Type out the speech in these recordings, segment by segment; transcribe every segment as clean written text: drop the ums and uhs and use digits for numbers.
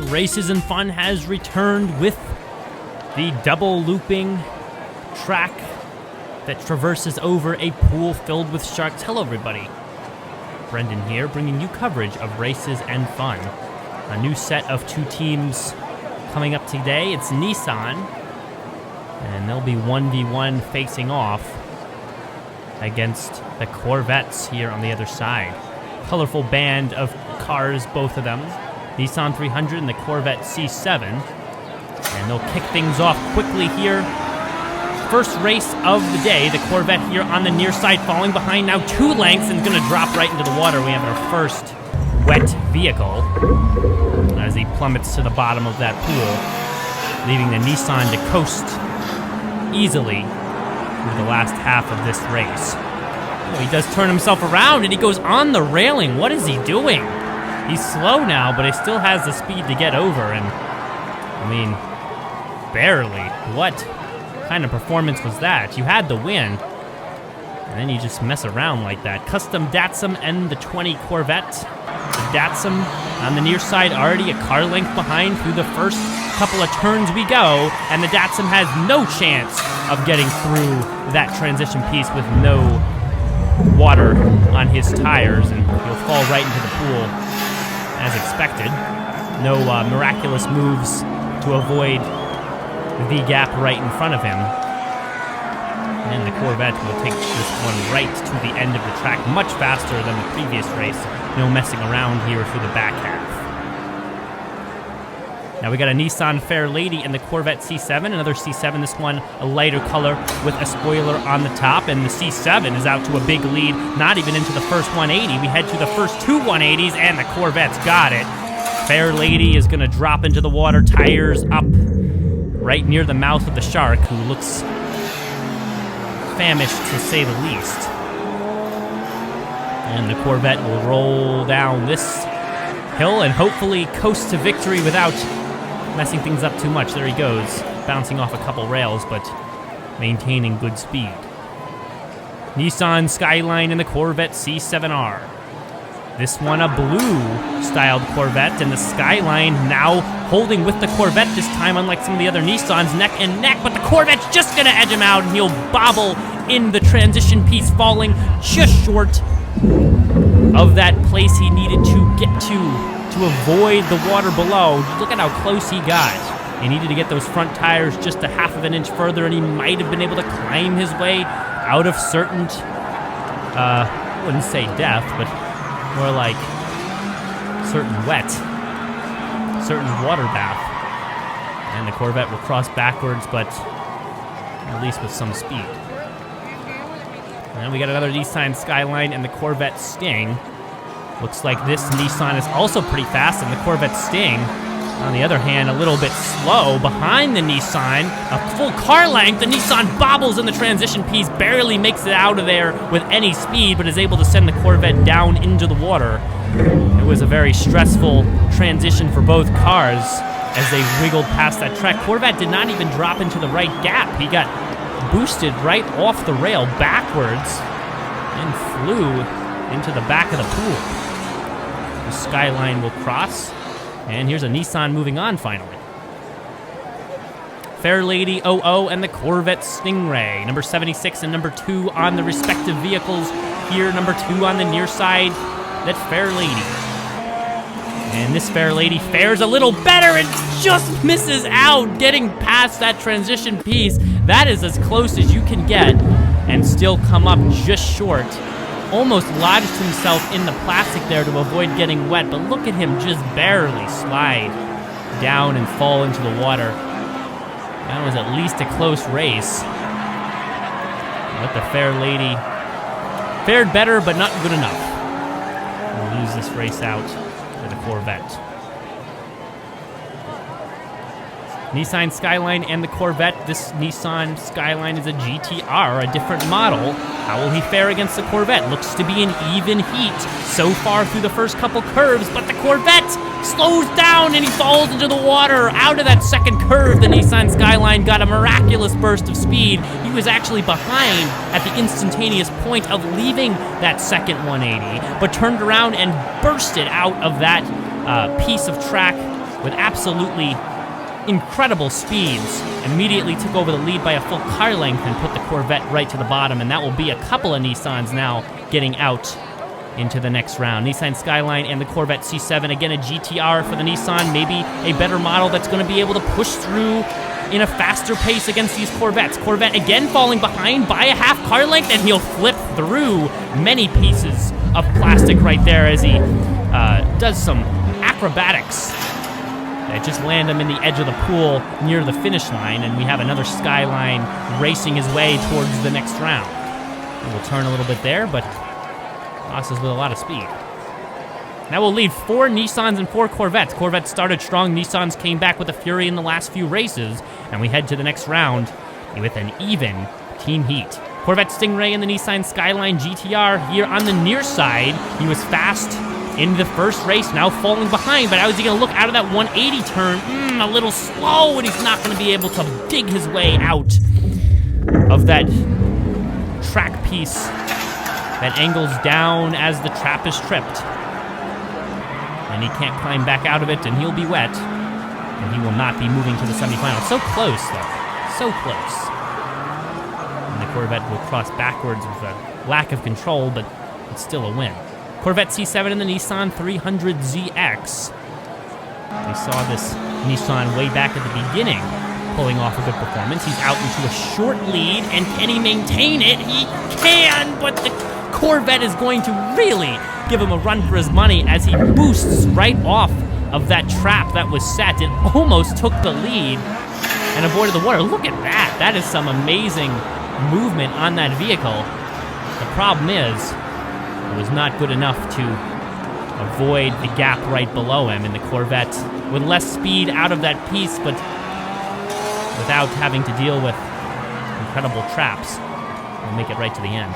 Races and Fun has returned with the double looping track that traverses over a pool filled with sharks. Hello everybody, Brendan here, bringing you coverage of Races and Fun. A new set of two teams coming up today. It's Nissan, and they'll be 1v1 facing off against the Corvettes here on the other side. Colorful band of cars, both of them. Nissan 300 and the Corvette C7. And they'll kick things off quickly here. First race of the day, the Corvette here on the near side, falling behind now 2 lengths and going to drop right into the water. We have our first wet vehicle as he plummets to the bottom of that pool, leaving the Nissan to coast easily through the last half of this race. Oh, he does turn himself around and he goes on the railing. What is he doing? He's slow now, but he still has the speed to get over, and, I mean, barely. What kind of performance was that? You had the win, and then you just mess around like that. Custom Desum and the 20 Corvette. The Desum on the near side, already a car length behind through the first couple of turns we go, and the Desum has no chance of getting through that transition piece with no water on his tires, and he'll fall right into the pool. As expected. No miraculous moves to avoid the gap right in front of him. And the Corvette will take this one right to the end of the track, much faster than the previous race. No messing around here through the back half. Now we got a Nissan Fair Lady and the Corvette C7, another C7, this one a lighter color with a spoiler on the top, and the C7 is out to a big lead, not even into the first 180. We head to the first 2 180s, and the Corvette's got it. Fair Lady is going to drop into the water, tires up right near the mouth of the shark, who looks famished to say the least. And the Corvette will roll down this hill and hopefully coast to victory without messing things up too much. There he goes, bouncing off a couple rails, but maintaining good speed. Nissan Skyline and the Corvette C7R. This one a blue-styled Corvette, and the Skyline now holding with the Corvette this time, unlike some of the other Nissans, neck and neck, but the Corvette's just gonna edge him out, and he'll bobble in the transition piece, falling just short of that place he needed to get to avoid the water below. Look at how close he got. He needed to get those front tires just a half of an inch further, and he might have been able to climb his way out of certain, I wouldn't say death, but more like certain wet, certain water bath. And the Corvette will cross backwards, but at least with some speed. And we got another Nissan Skyline and the Corvette Sting. Looks like this Nissan is also pretty fast, and the Corvette Sting, on the other hand, a little bit slow behind the Nissan. A full car length, the Nissan bobbles in the transition piece, barely makes it out of there with any speed, but is able to send the Corvette down into the water. It was a very stressful transition for both cars as they wiggled past that track. Corvette did not even drop into the right gap. He got boosted right off the rail backwards and flew into the back of the pool. The Skyline will cross, and here's a Nissan moving on finally. Fair Lady 00 and the Corvette Stingray, number 76 and number 2 on the respective vehicles. Here, number 2 on the near side, that Fair Lady. And this Fair Lady fares a little better and just misses out, getting past that transition piece. That is as close as you can get and still come up just short. Almost lodged himself in the plastic there to avoid getting wet, but look at him just barely slide down and fall into the water. That was at least a close race. But the Fair Lady fared better, but not good enough. We'll lose this race out for the Corvette. Nissan Skyline and the Corvette. This Nissan Skyline is a GTR, a different model. How will he fare against the Corvette? Looks to be an even heat so far through the first couple curves, but the Corvette slows down and he falls into the water. Out of that second curve, the Nissan Skyline got a miraculous burst of speed. He was actually behind at the instantaneous point of leaving that second 180, but turned around and bursted out of that piece of track with absolutely incredible speeds. Immediately took over the lead by a full car length and put the Corvette right to the bottom, and that will be a couple of Nissans now getting out into the next round. Nissan Skyline and the Corvette C7, again a GTR for the Nissan, maybe a better model that's going to be able to push through in a faster pace against these Corvettes. Corvette again falling behind by a half car length, and he'll flip through many pieces of plastic right there as he does some acrobatics that just land him in the edge of the pool near the finish line, and we have another Skyline racing his way towards the next round. And we'll turn a little bit there, but crosses with a lot of speed. That will leave 4 Nissans and 4 Corvettes. Corvettes started strong, Nissans came back with a fury in the last few races, and we head to the next round with an even team heat. Corvette Stingray and the Nissan Skyline GTR here on the near side. He was fast in the first race, now falling behind, but how is he going to look out of that 180 turn? A little slow, and he's not going to be able to dig his way out of that track piece that angles down as the trap is tripped. And he can't climb back out of it, and he'll be wet, and he will not be moving to the semifinals. So close, though. So close. And the Corvette will cross backwards with a lack of control, but it's still a win. Corvette C7 and the Nissan 300ZX. We saw this Nissan way back at the beginning pulling off a good performance. He's out into a short lead, and can he maintain it? He can, but the Corvette is going to really give him a run for his money as he boosts right off of that trap that was set. It almost took the lead and avoided the water. Look at that. That is some amazing movement on that vehicle. The problem is, it was not good enough to avoid the gap right below him, and the Corvette with less speed out of that piece, but without having to deal with incredible traps, will make it right to the end.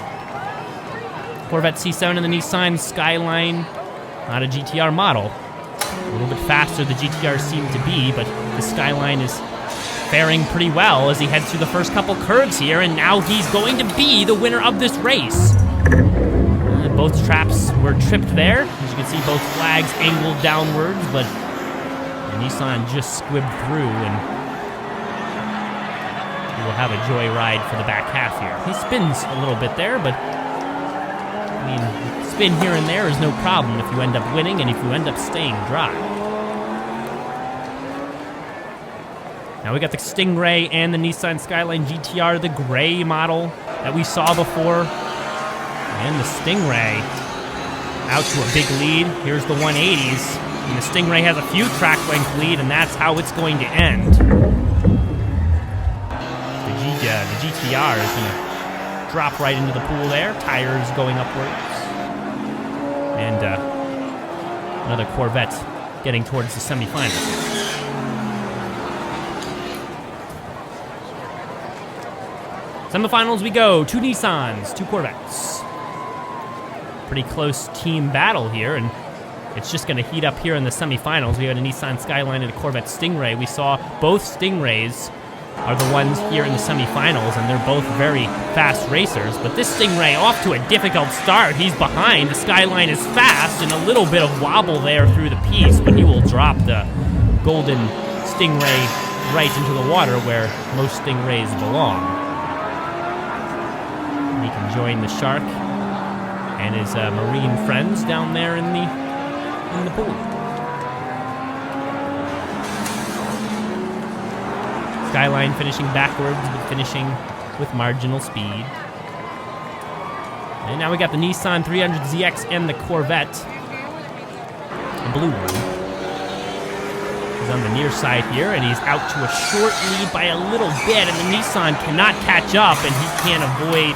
Corvette C7 and the Nissan Skyline, not a GTR model. A little bit faster the GTR seemed to be, but the Skyline is faring pretty well as he heads through the first couple curves here, and now he's going to be the winner of this race. Both traps were tripped there. As you can see, both flags angled downwards, but the Nissan just squibbed through, and he will have a joyride for the back half here. He spins a little bit there, but I mean, spin here and there is no problem if you end up winning and if you end up staying dry. Now we got the Stingray and the Nissan Skyline GTR, the gray model that we saw before. And the Stingray out to a big lead. Here's the 180s. And the Stingray has a few track length lead, and that's how it's going to end. The GTR is going to drop right into the pool there. Tires going upwards. And another Corvette getting towards the semifinals. Semifinals we go. 2 Nissans, 2 Corvettes. Pretty close team battle here, and it's just going to heat up here in the semifinals. We have a Nissan Skyline and a Corvette Stingray. We saw both Stingrays are the ones here in the semifinals, and they're both very fast racers. But this Stingray off to a difficult start. He's behind. The Skyline is fast, and a little bit of wobble there through the piece, but he will drop the golden Stingray right into the water where most Stingrays belong. And he can join the Shark and his marine friends down there in the pool. Skyline finishing backwards, but finishing with marginal speed. And now we got the Nissan 300ZX and the Corvette, the blue one. He's on the near side here, and he's out to a short lead by a little bit, and the Nissan cannot catch up, and he can't avoid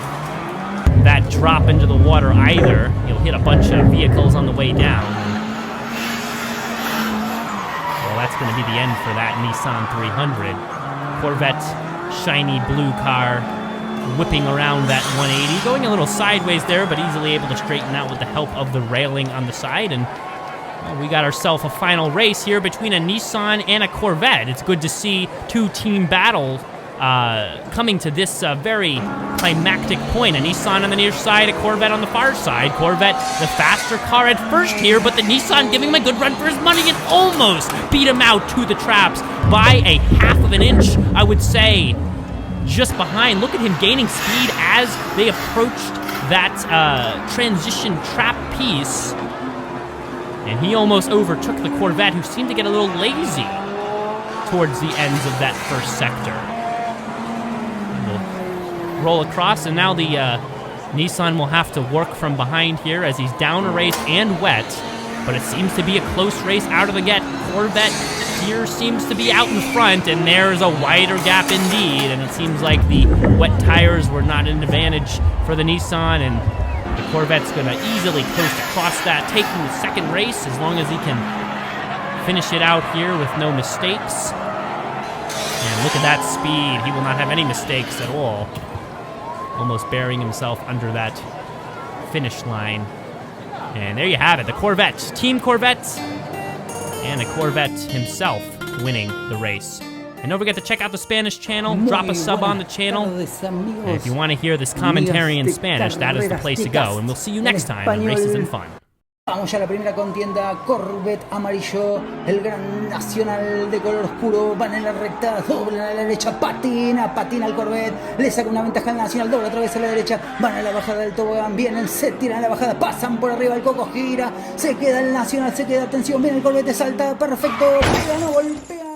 that drop into the water either. He'll hit a bunch of vehicles on the way down. Well, that's going to be the end for that Nissan 300. Corvette, shiny blue car, whipping around that 180, going a little sideways there, but easily able to straighten out with the help of the railing on the side. And well, we got ourselves a final race here between a Nissan and a Corvette. It's good to see two team battles coming to this very climactic point. A Nissan on the near side, a Corvette on the far side. Corvette, the faster car at first here, but the Nissan giving him a good run for his money and almost beat him out to the traps by a half of an inch, I would say, just behind. Look at him gaining speed as they approached that transition trap piece. And he almost overtook the Corvette, who seemed to get a little lazy towards the ends of that first sector. We'll roll across, and now the Nissan will have to work from behind here as he's down a race and wet. But it seems to be a close race out of the gate. Corvette here seems to be out in front, and there's a wider gap indeed. And it seems like the wet tires were not an advantage for the Nissan, and the Corvette's going to easily coast across that, taking the second race as long as he can finish it out here with no mistakes. And look at that speed. He will not have any mistakes at all. Almost burying himself under that finish line. And there you have it, the Corvette, Team Corvette, and the Corvette himself winning the race. And don't forget to check out the Spanish channel, drop a sub on the channel. And if you want to hear this commentary in Spanish, that is the place to go. And we'll see you next time on Races and Fun. Vamos ya a la primera contienda, Corvette amarillo, el gran nacional de color oscuro, van en la recta, doblan a la derecha, patina al Corvette, le saca una ventaja al nacional, dobla otra vez a la derecha, van a la bajada del tobogán, vienen, se tiran a la bajada, pasan por arriba, el coco gira, se queda el nacional, se queda, atención, viene el Corvette, salta, perfecto, pega, no golpea.